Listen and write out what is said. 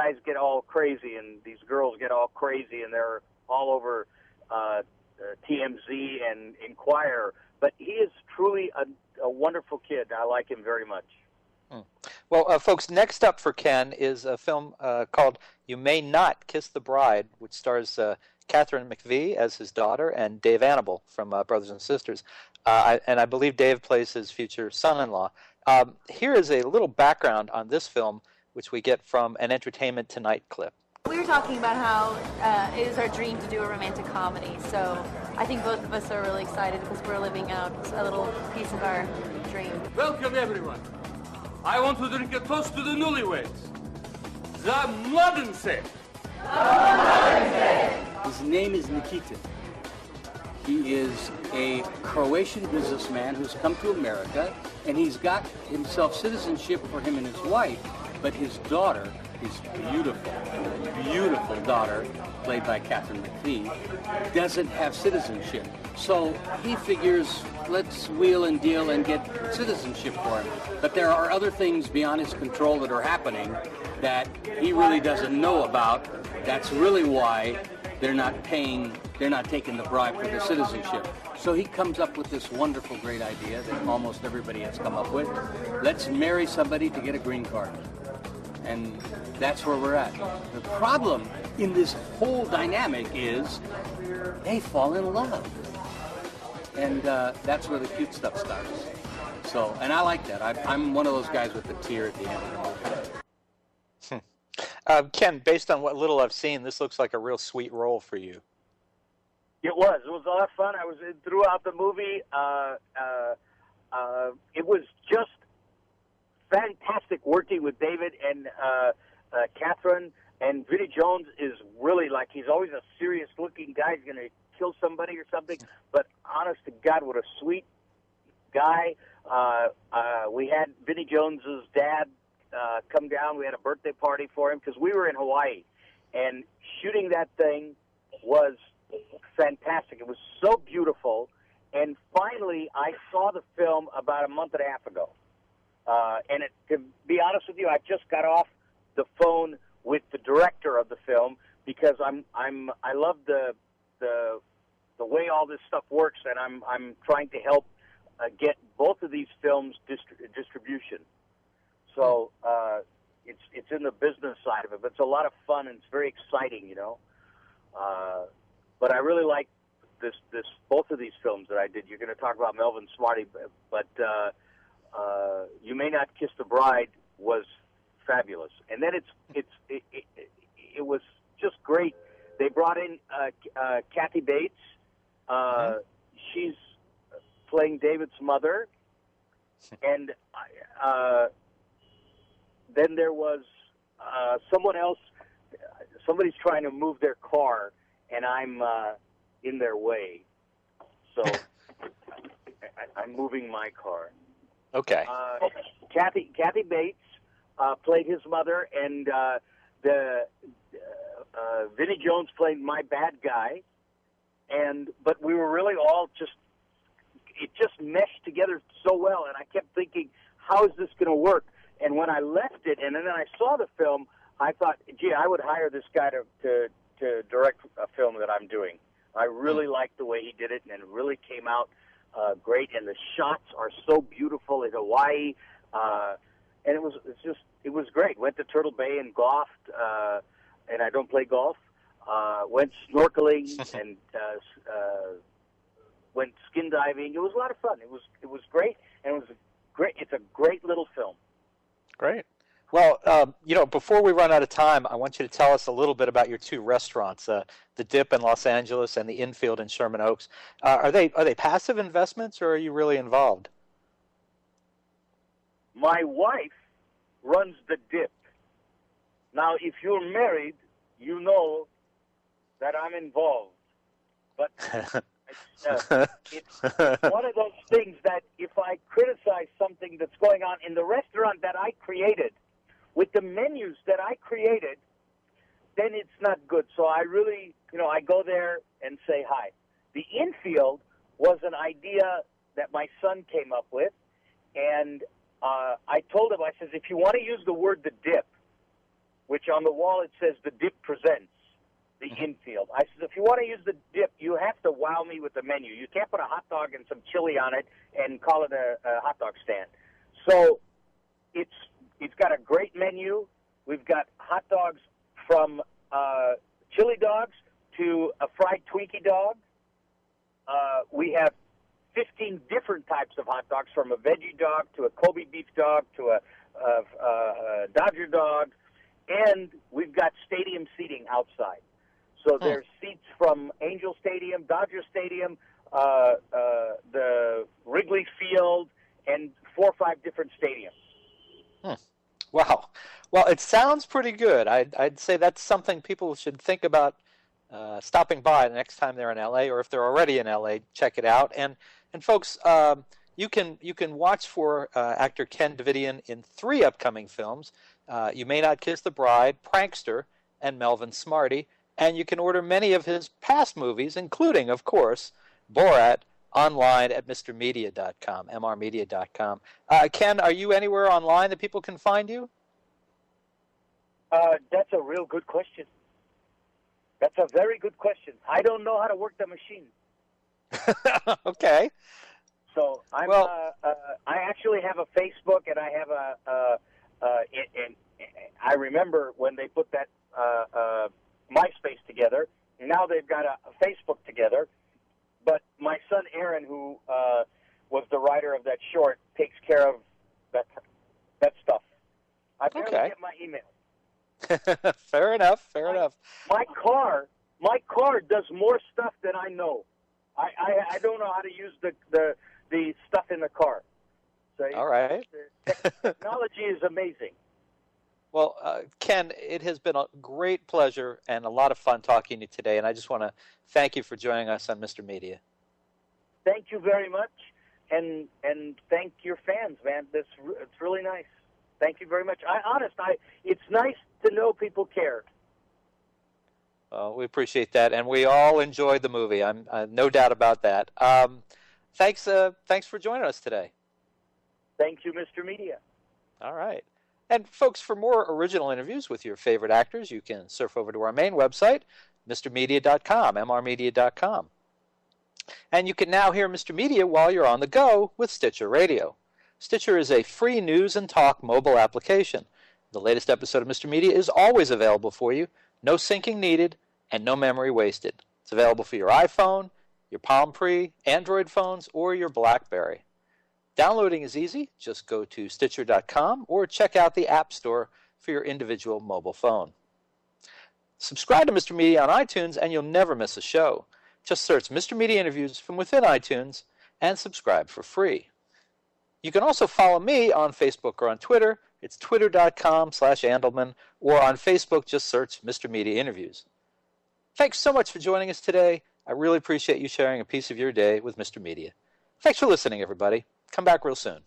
guys get all crazy and these girls get all crazy, and they're all over TMZ and Inquirer. But he is truly a wonderful kid. I like him very much. Well, folks, next up for Ken is a film called You May Not Kiss the Bride, which stars Catherine McVie as his daughter and Dave Annable from Brothers and Sisters. And I believe Dave plays his future son-in-law. Here is a little background on this film, which we get from an Entertainment Tonight clip. We were talking about how it is our dream to do a romantic comedy, so I think both of us are really excited because we're living out a little piece of our dream. Welcome, everyone. I want to drink a toast to the newlyweds. The modern set. His name is Nikita. He is a Croatian businessman who's come to America, and he's got himself citizenship for him and his wife, but his daughter, his beautiful daughter, played by Catherine McVie, doesn't have citizenship. So he figures, let's wheel and deal and get citizenship for him. But there are other things beyond his control that are happening that he really doesn't know about. That's really why they're not taking the bribe for the citizenship. So he comes up with this wonderful, great idea that almost everybody has come up with. Let's marry somebody to get a green card. And that's where we're at. The problem in this whole dynamic is they fall in love. And that's where the cute stuff starts. So, and I like that. I'm one of those guys with the tear at the end of the movie. Ken, based on what little I've seen, this looks like a real sweet role for you. It was. It was a lot of fun. I was throughout the movie. It was just fantastic working with David and Catherine. And Vinnie Jones is really like, he's always a serious-looking guy. He's going to kill somebody or something. But honest to God, what a sweet guy. We had Vinnie Jones's dad come down. We had a birthday party for him because we were in Hawaii. And shooting that thing was fantastic. It was so beautiful. And finally, I saw the film about a month and a half ago. And to be honest with you, I just got off the phone with the director of the film because I love the way all this stuff works, and I'm trying to help get both of these films distribution. So it's in the business side of it, but it's a lot of fun and it's very exciting, you know. But I really like both of these films that I did. You're going to talk about Melvin Smarty, but You May Not Kiss the Bride was fabulous, and then it was just great. They brought in Kathy Bates. She's playing David's mother, and then there was someone else. Somebody's trying to move their car, and I'm in their way, so I'm moving my car. Okay. Kathy Bates played his mother, and Vinnie Jones played my bad guy, but we were really all it just meshed together so well, and I kept thinking, how is this going to work? And when I left it, and then I saw the film, I thought, gee, I would hire this guy to direct a film that I'm doing. I really liked the way he did it, and it really came out great, and the shots are so beautiful in Hawaii, and it was great. Went to Turtle Bay and golfed, and I don't play golf. Went snorkeling and went skin diving. It was a lot of fun. It was great, and it's a great little film. Great. Well, before we run out of time, I want you to tell us a little bit about your two restaurants, the Dip in Los Angeles and the Infield in Sherman Oaks. Are they passive investments, or are you really involved? My wife runs the Dip. Now, if you're married, you know that I'm involved. But it's one of those things that if I criticize something that's going on in the restaurant that I created, with the menus that I created, then it's not good. So I really, I go there and say hi. The Infield was an idea that my son came up with, and I told him, I says, if you want to use the word the Dip, which on the wall it says the Dip presents the infield. I said, if you want to use the Dip, you have to wow me with the menu. You can't put a hot dog and some chili on it and call it a hot dog stand. So it's got a great menu. We've got hot dogs from chili dogs to a fried Twinkie dog. We have 15 different types of hot dogs, from a veggie dog to a Kobe beef dog to a Dodger dog, and we've got stadium seating outside. So there's seats from Angel Stadium, Dodger Stadium, the Wrigley Field, and 4 or 5 different stadiums. Wow. Well, it sounds pretty good. I'd say that's something people should think about stopping by the next time they're in LA, or if they're already in LA, check it out. And folks, you can watch for actor Ken Davidian in 3 upcoming films: You May Not Kiss the Bride, Prankster, and Melvin Smarty. And you can order many of his past movies, including, of course, Borat, online at mrmedia.com, mrmedia.com. Ken, are you anywhere online that people can find you? That's a real good question. That's a very good question. I don't know how to work the machine. Okay. So I actually have a Facebook, and I have and I remember when they put that MySpace together. Now they've got a Facebook together. But my son Aaron, who was the writer of that short, takes care of that stuff. I barely get my email. Fair enough. My car does more stuff than I know. I don't know how to use the stuff in the car. So all right. The technology is amazing. Well, Ken, it has been a great pleasure and a lot of fun talking to you today, and I just want to thank you for joining us on Mr. Media. Thank you very much, and thank your fans, man. It's really nice. Thank you very much. It's nice to know people care. We appreciate that, and we all enjoyed the movie. I'm no doubt about that. Thanks for joining us today. Thank you, Mr. Media. All right. And folks, for more original interviews with your favorite actors, you can surf over to our main website, mrmedia.com, mrmedia.com. And you can now hear Mr. Media while you're on the go with Stitcher Radio. Stitcher is a free news and talk mobile application. The latest episode of Mr. Media is always available for you, no syncing needed, and no memory wasted. It's available for your iPhone, your Palm Pre, Android phones, or your BlackBerry. Downloading is easy. Just go to Stitcher.com or check out the App Store for your individual mobile phone. Subscribe to Mr. Media on iTunes and you'll never miss a show. Just search Mr. Media Interviews from within iTunes and subscribe for free. You can also follow me on Facebook or on Twitter. It's twitter.com/Andelman, or on Facebook, just search Mr. Media Interviews. Thanks so much for joining us today. I really appreciate you sharing a piece of your day with Mr. Media. Thanks for listening, everybody. Come back real soon.